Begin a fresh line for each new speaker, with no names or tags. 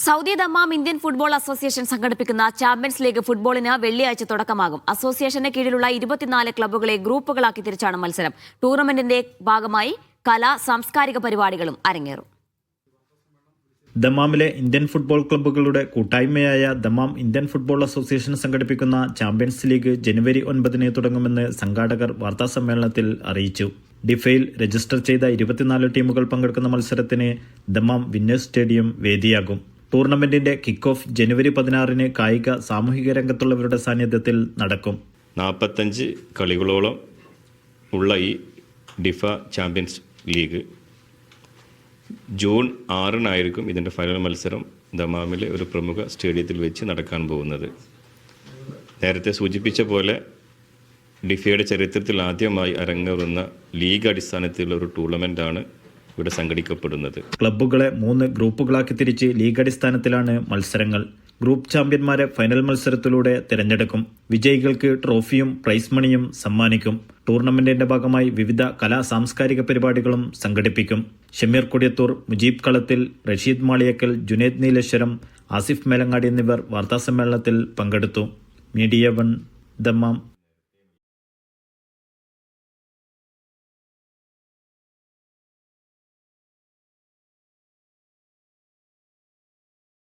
Saudi Dammam Indian football association സംഘടിപ്പിക്കുന്ന champions league ഫുട്ബോളിന് വെള്ളിയാഴ്ച തുടക്കമാകും. അസോസിയേഷന് കീഴിലുള്ള 24 ക്ലബ്ബുകളെ ഗ്രൂപ്പുകളാക്കി തിരിച്ചാണ് മത്സരം. ടൂർണമെന്റിന്റെ ഭാഗമായി കലാ സാംസ്കാരിക പരിപാടികളും അരങ്ങേറും.
ദമ്മാമിലെ ഇന്ത്യൻ ഫുട്ബോൾ ക്ലബ്ബുകളുടെ കൂട്ടായ്മയായ ദമ്മാം ഇന്ത്യൻ ഫുട്ബോൾ അസോസിയേഷൻ സംഘടിപ്പിക്കുന്ന ചാമ്പ്യൻസ് ലീഗ് ജനുവരി 9 തുടങ്ങുമെന്ന് സംഘാടകർ വാർത്താസമ്മേളനത്തിൽ അറിയിച്ചു. ഡിഫയിൽ രജിസ്റ്റർ ചെയ്ത 24 ടീമുകൾ പങ്കെടുക്കുന്ന മത്സരത്തിന് ദമ്മാം വിന്നേഴ്സ് സ്റ്റേഡിയം വേദിയാകും. ടൂർണമെന്റിന്റെ കിക്ക് ഓഫ് ജനുവരി 16 കായിക സാമൂഹിക രംഗത്തുള്ളവരുടെ സാന്നിധ്യത്തിൽ നടക്കും.
45 കളികളോളം ഉള്ള ഈ ഡിഫ ചാമ്പ്യൻസ് ലീഗ് ജൂൺ 6 ഇതിൻ്റെ ഫൈനൽ മത്സരം ദമാമിലെ ഒരു പ്രമുഖ സ്റ്റേഡിയത്തിൽ വെച്ച് നടക്കാൻ പോകുന്നത്. നേരത്തെ സൂചിപ്പിച്ച പോലെ ഡിഫയുടെ ചരിത്രത്തിൽ ആദ്യമായി അരങ്ങേറുന്ന ലീഗ് അടിസ്ഥാനത്തിലുള്ള ഒരു ടൂർണമെൻ്റാണ് ഇവിടെ സംഘടിക്കപ്പെടുന്നത്.
ക്ലബ്ബുകളെ 3 ഗ്രൂപ്പുകളാക്കി തിരിച്ച് ലീഗ് അടിസ്ഥാനത്തിലാണ് മത്സരങ്ങൾ. ഗ്രൂപ്പ് ചാമ്പ്യന്മാരെ ഫൈനൽ മത്സരത്തിലൂടെ തിരഞ്ഞെടുക്കും. വിജയികൾക്ക് ട്രോഫിയും പ്രൈസ് മണിയും സമ്മാനിക്കും. ടൂർണമെന്റിന്റെ ഭാഗമായി വിവിധ കലാ സാംസ്കാരിക പരിപാടികളും സംഘടിപ്പിക്കും. ഷമീർ കൊടിയത്തൂർ, മുജീബ് കളത്തിൽ, റഷീദ് മാളിയക്കൽ, ജുനൈദ് നീലേശ്വരം, ആസിഫ് മേലങ്ങാടി എന്നിവർ വാർത്താസമ്മേളനത്തിൽ പങ്കെടുത്തു. Media 1 Dammam.